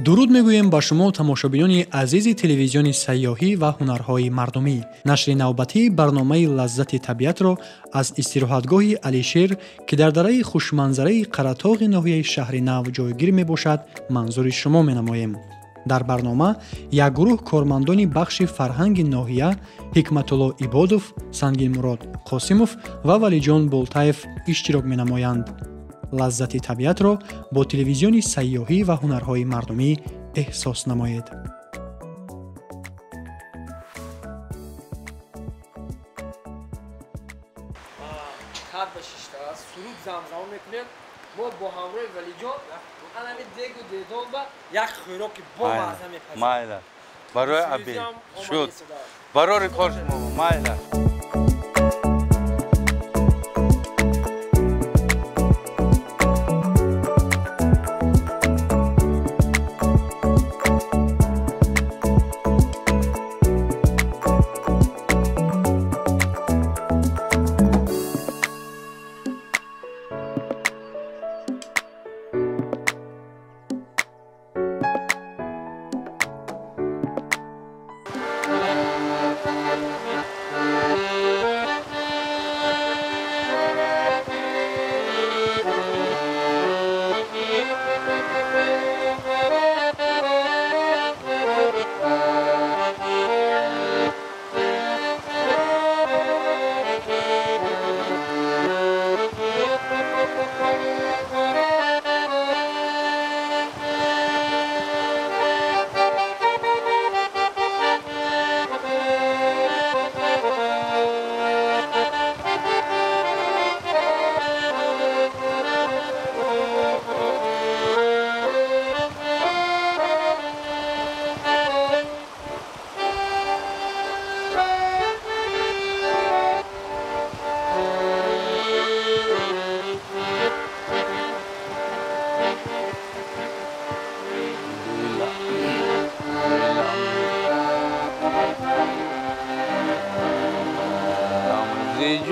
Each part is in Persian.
дуруд мегӯем ба шумо тамошобинони азизи телевизиони сайёҳӣ ва ҳунарҳои мардумӣ. Нашри навбатии барномаи лаззати табиатро аз истироҳатгоҳи Алишер, ки дар дараи хушманзараи Қаратоғи ноҳияи шаҳри Нав ҷойгир мебошад, манзури шумо менамоем. дар барнома як гурӯҳ кормандони бахши фарҳанги ноҳия Ҳикматулло Ибодов, Сангинмурод Қосимов ва Валиҷон Болтаев иштирок менамоянд. лаззати табиатро бо телевизиони сайёҳӣ ва ҳунарҳои мардумӣ эҳсос намоед. мо бо ҳамроҳи Валиҷон анами дегу дедон ва як хӯроки бомаза мепазем. Майла. Барои абӣ. Шуд. Барори кор шумо. Майла.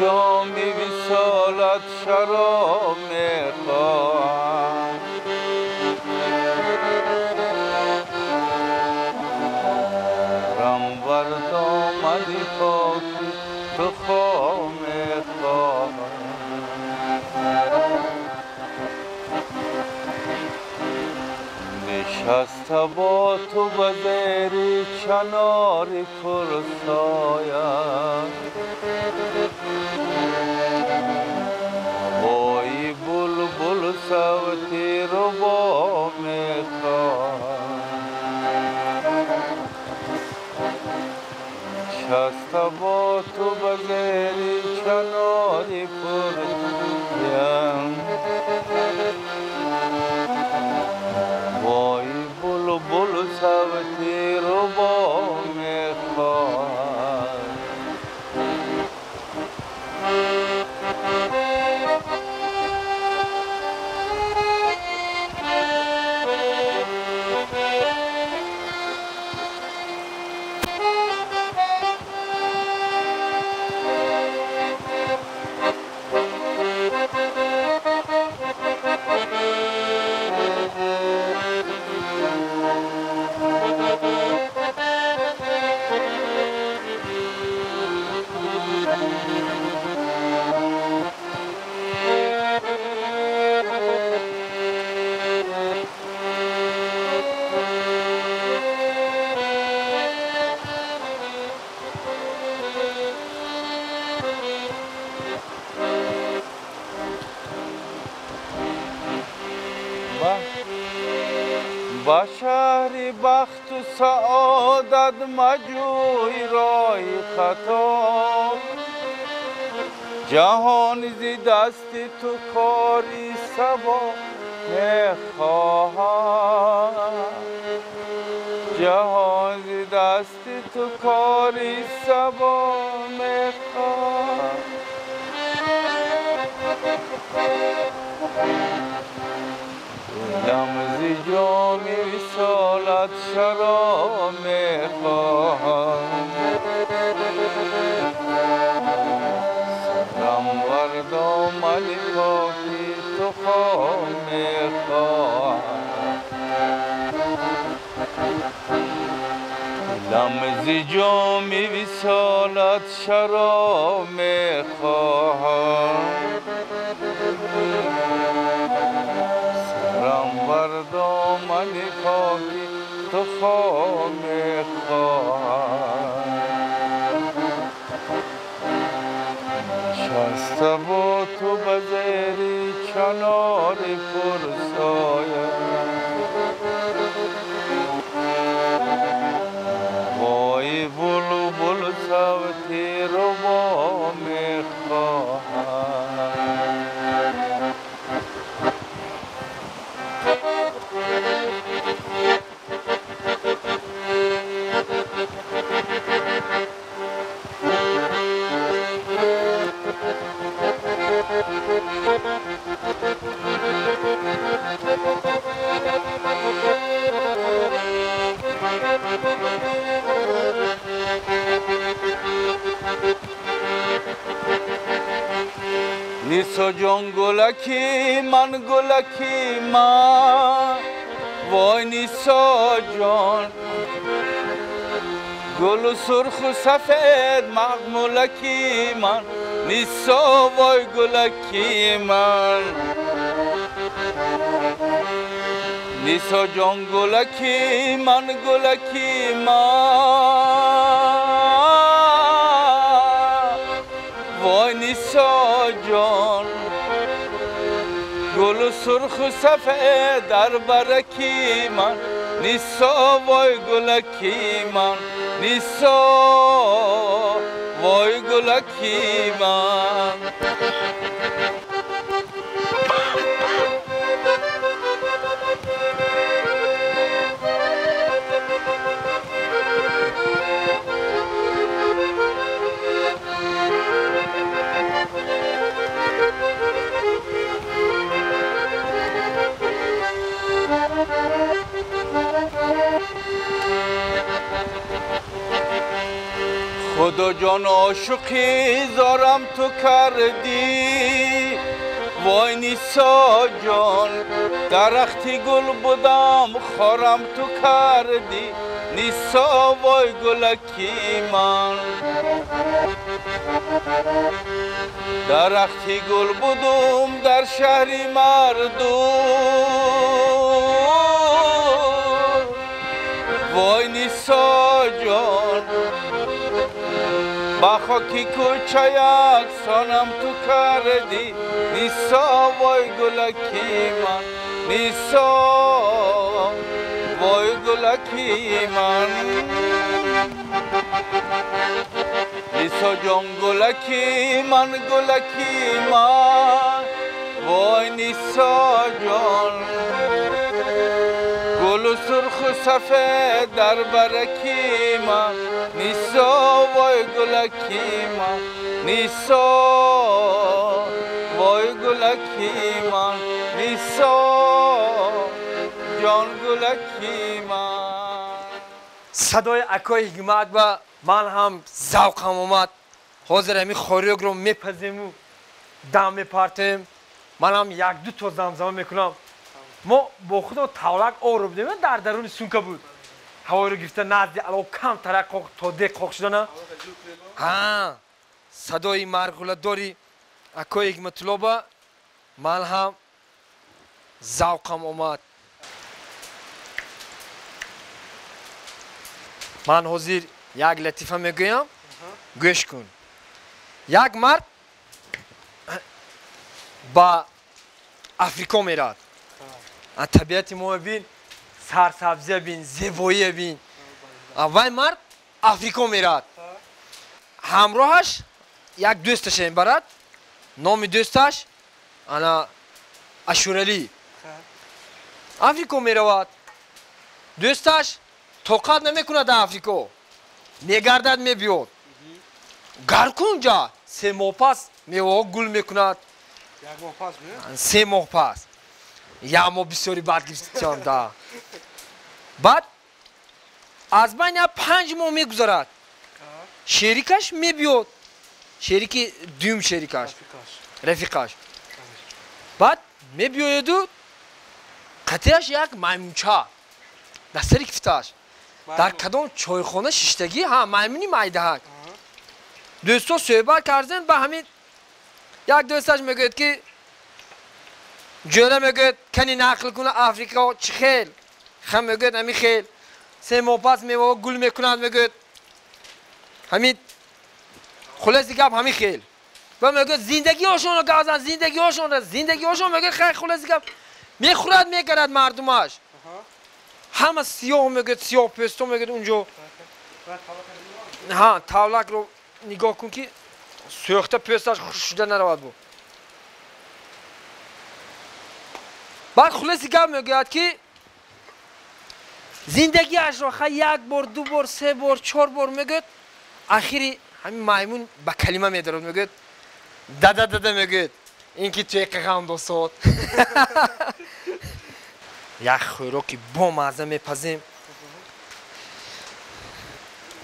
جامی وصالت شراب میخواهم رم بر دامن پاکی تو خواه میخواهم نشسته با تو به زیر چنار پرسایم وای بلبل صوتی رو با میخواهم نشسته با تو به زیر چنار پرسایم وای بلبل صوتی رو با میخواهم با شهر بخت و سعادت مجوی رای خطا جهان زی دست تو کاری سبا میخواهم جهان زی دست تو کاری سبا میخواهم لمزی جامی وصالت شراب میخواهم سرم بر دامن پاکی تو خواه میخواهم لمز جام وصالت شراب میخواهم سرم بر دامن خاکی تو خواه میخواهم نشسته با تو به زیر چنار پرسایه وای بلبل صوتی رو با میخواهم نیسا جان گلکی من وای نیسا جان گل سرخ و سفید مغمولکی من نیسا وای گلکی من نیسا جان گلکی من وای نیسا جان گل سرخ و سفید در برکی من نیسا وای گلکی من نیسا وای گلکی من خدا جان عاشقی زارم تو کردی وای نیسا جان درختی گل بودم خارم تو کردی نیسا وای گلکی من درختی گل بودم در شهری مردم وای نیسا جان با خاکی کوچه یک سانم تو کردی نیسا وای گلکی من نیسا وای گلکی من نیسا جان گلکی من وای نیسا جان گل سرخ و سفید در برکی من نیسا وای گلکی من نیسا وای گلکی من نیسا جان گلکی من صدای اکای حکمت و من هم ذوقم اومد حاضر همی خوریوگ رو میپزیم و دم میپرتیم من هم یک دو تا زمزمه میکنم ما با خود تولک آب رو بدیم در درون سونکه بود هوا رو گرفته نزدی علاوه کم ترک تا دیگ خوک شده نه ها صدای مرغوله داری اکای حکمت الله با من هم ذوقم اومد من حاضر یک لطیفه میگویم گوش کن یک مرد با افریقا میرد طبیعت ما بین سرسبزی بین زیبایی بین وای مرد افریقا میرد همراهش یک دوستش برد نام دوستش انا اشورالی افریقا میرود دوستش طاقت نمیکنه در افریقا میگردد میبیاد گرک اونجا 3 ماه پس میوه گل میکند 3 ماه پس یا ما بسیاری بعد گرفتیم دا بعد از بین 5 ماه میگذارد شریکش میبیاد شریک دوم شریکش رفیقش بعد میبیاید و قطعش یک میمونچه در سری کفتش در کدام چایخانه شیشتگی ها مایمونی مایدهک دوستا صحبت کردن با همین یک دوستش میگوید که جوره میگوید کنی نقل کنه آفریقا چی خیل خم میگوید همین خیل سه ماه پس میوه گل میکنند میگوید همین خلاصی گپ همین خیل و میگوید زندگی هاشون رو گازن زندگی هاشون میگوید خیلی خلاصی گپ میخورد میکرد مردمش همه سیاه میگوید سیاه پستو میگوید اونجا ها تاولک رو نگاه کن که سوخته پستش خوش شده نرود بود بعد خلاصی گپ میگوید که زندگیش رو خیلی یک بار دو بار سه بار چهار بار میگوید آخری همین مایمون با کلمه میدارد میگوید دادا میگوید این که توی قغم دو ساعت یک خوراکی با مزه میپزیم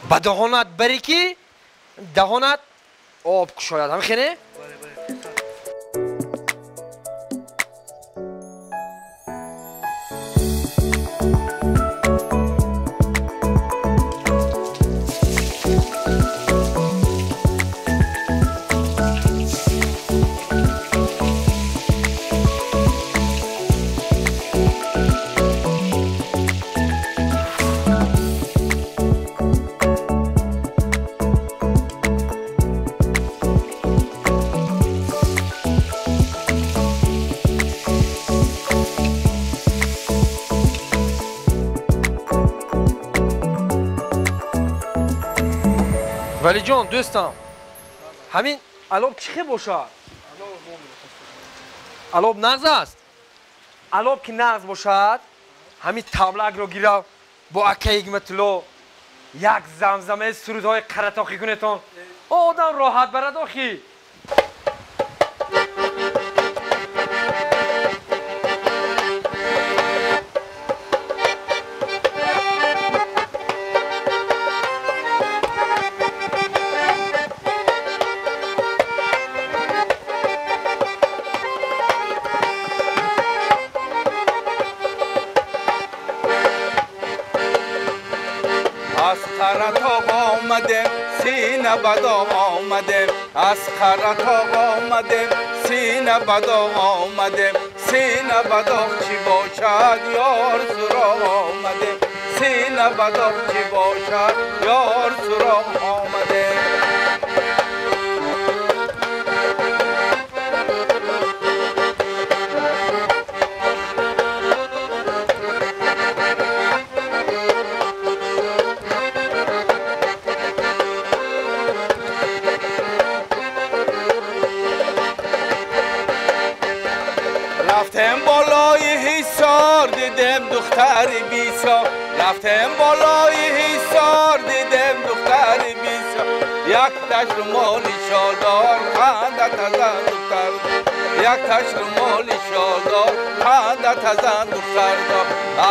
با دهانت بری که دهانت آب کشاید همین خیلی؟ ولی جان دوستم همین علاب چی باشد؟ علاب نغز است علاب که نغز باشد همین تابلک رو گیره با اکه حکمتالله یک زمزمه سرودهای قرطاقی کنیتون آدم راحت برد آخی از خرطاق آمده سینه بداغ آمده از خرطاق آمده سینه بداغ آمده سینه بداغ چی باشد یار سراغ آمده سینه بداغ چی باشد یار سراغ آمده رفتم بالای حصار دیدم دختر بیسا رفتم بالای حصار دیدم دختر بیسا یک تاش رومالی شالدار خندت از آن دختر یک تاش رومالی شالدار خندت از آن دختر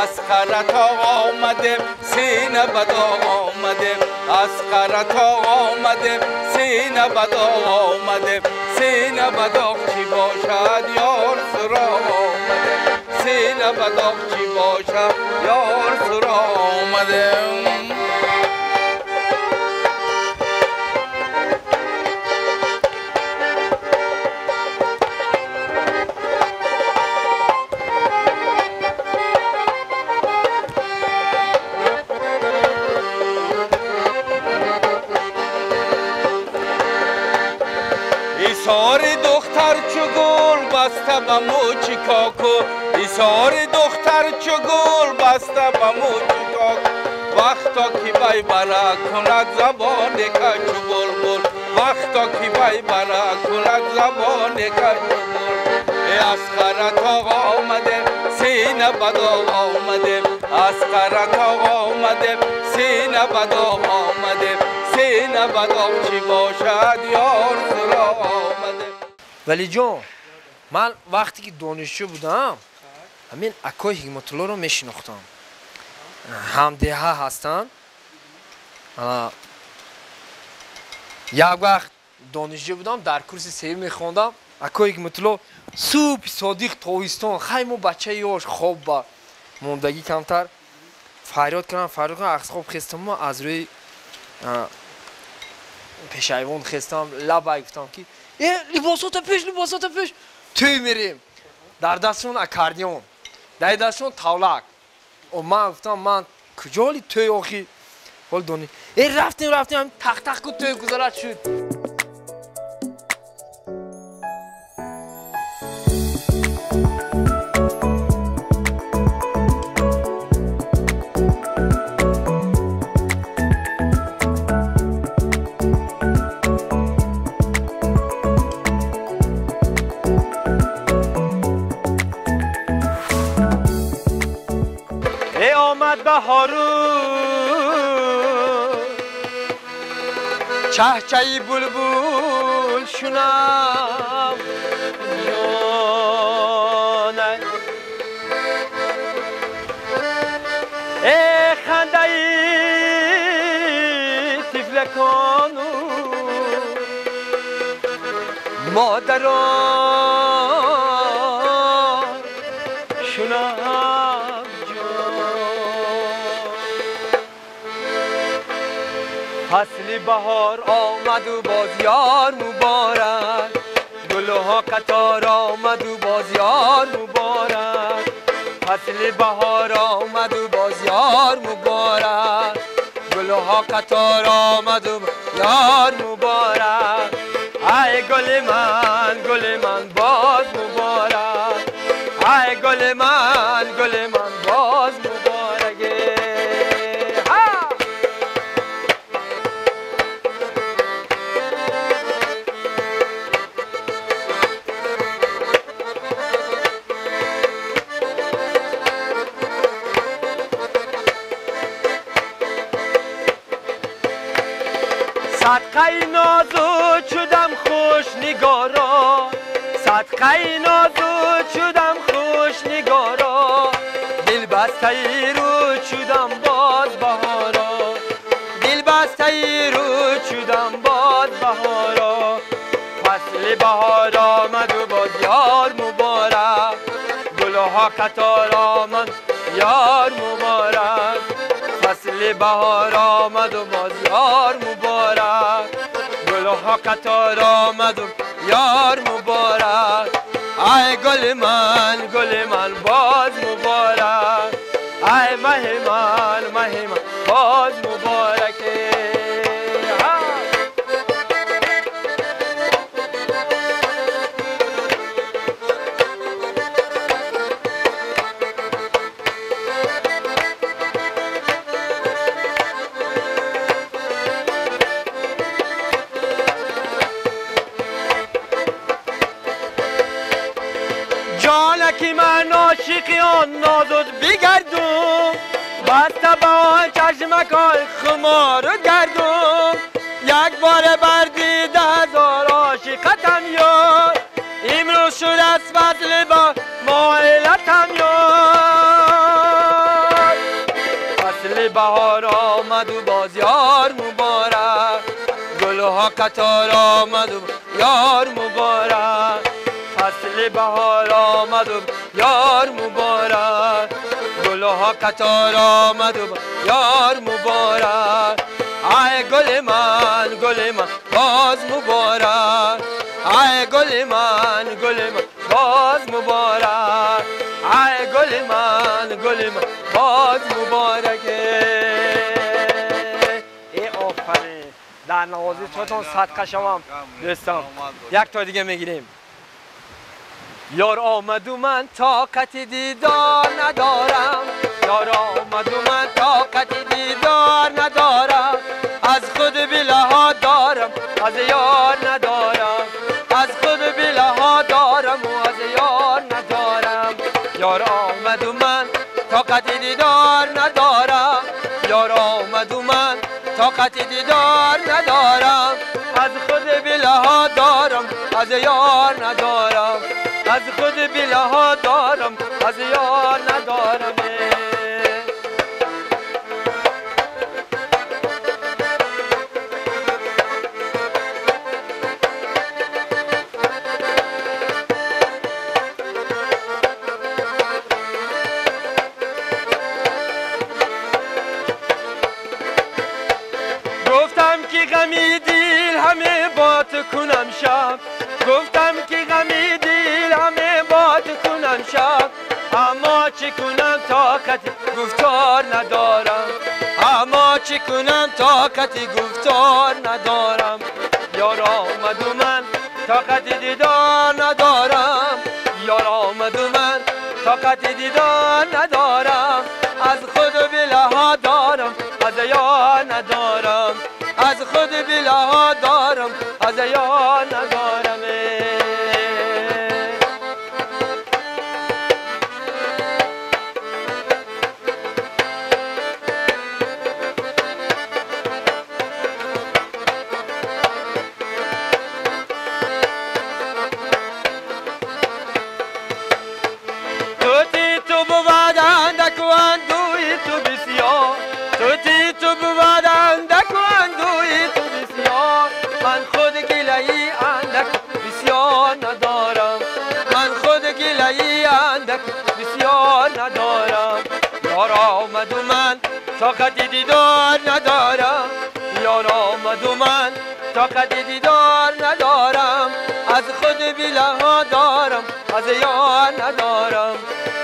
از خرطاق آمده سینه بداغ آمده از خرطاق آمده سینه بداغ آمده سینه بداغ چی باشد یار سراغ آمده سینه بداغ چی باشد یار سراغ آمده ایثار دختر چو گل بسته به موچ کاکو ایثار دختر چو گل بسته به موچ کاکو وقتا که بای برا کند زبان کچو بلبل وقتا که بای برا کند زبان کچو بلبل از خرطاق آمده سینه بداغ آمده از خرطاق آمده سینه بداغ آمده سینه بداغ چی باشد یار سراغ آمده ولی جان من وقتی که دانشجو بودم همین اکای حکمتالله رو میشناختم همدیه هستن یک وقت دانشجو بودم در کورس سوم میخوندم اکای حکمتالله صبح صادق تابستان خیلی ما بچه یاش خواب با موندگی کمتر فریاد کردم از خواب خستم و از روی پیشایوان خستم لبای گفتم که لباسات پیش توی میریم در دستشون اکاردیون در دستشون تاولک و من گفتم من کجالی توی آخی ول دونی رفتیم تق کو توی گذارت شد آمد بهارو چهچهی بلبل شونم جانه ای خنده تفلکانو مادران شونم فصل بهار آمد و باز یار مبارک گلها قطار آمد و باز یار مبارک فصل بهار آمد و باز یار مبارک گلها قطار آمد و یار مبارک ای گل من باز مبارک ای گل من باز مبارکه صدقه نازو شدم خوش نگارا صدقه نازو شدم خوش نگارا دل بسته رو شدم باز بهارا دل بسته رو شدم باز بهارا فصل بهار آمد و باز یار مبارک گلها قطار آمد یار مبارک فصل بهار آمد و باز یار مبارک گلها قطار آمد و یار مبارک ای گل من باز مبارک ای مه من باز مبارکه جانکی من عاشقیان نازد بگردم بسته با چشمکای خمار گردم یک بار بر دیده هزار عاشقتم یار امروز شد از فضل با مایلتم یار فصل بهار آمد و باز یار مبارک گلها قطار آمد و یار مبارک فصل بهار آمد و یار مبارک گلها قطار آمد و یار مبارک ای گل من باز مبارک ای گل من باز مبارک ای گل من باز مبارکه ای آفرین در نوازی چطور صدقه شوم دوستان یک تا دیگه میگیریم یار آمد و من طاقت دیدار ندارم یار آمد و من طاقت دیدار ندارم از خود بلها دارم از یار ندارم از خود بلها دارم و از یار ندارم یار آمد و من طاقت دیدار ندارم یار آمد و من طاقت دیدار ندارم از خود بلها دارم از یار ندارم از خود بلها دارم از یار ندارم کنم شب گفتم که غمی دل همه باد کنم شب اما چه کنم طاقت گفتار ندارم اما چه کنم طاقت گفتار ندارم یار آمد و من طاقت دیدار ندارم یار آمد و من طاقت دیدار ندارم از خود بلها دارم از یار ندارم از خود بلها دارم از یار ندارم آمد و من طاقت دیدار ندارم یار آمد و من طاقت دیدار ندارم از خود بلها دارم از یار ندارم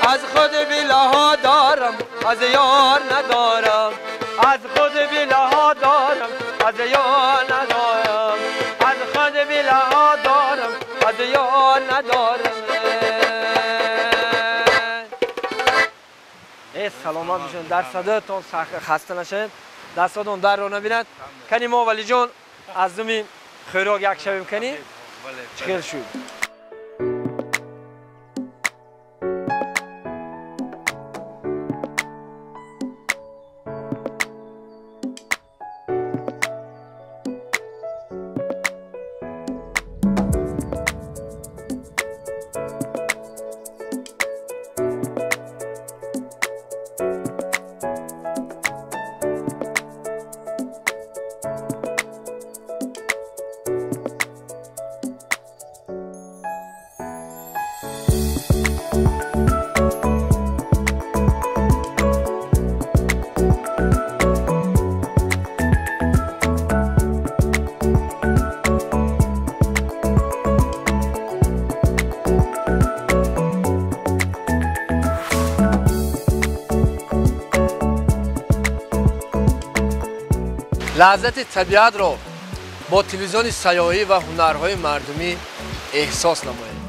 از خود بلها دارم از یار ندارم از خود بلها دارم از یار ندارم از خود بلها دارم از یار ندارم سلامت بشین در صداتون خسته نشین دستاتون در رو نبیند کنی ما ولی جان از زمین خیراک یک شبیم کنی خیل شد لذت طبیعت را با تلویزیون سیاحی و هنرهای مردمی احساس نمایید.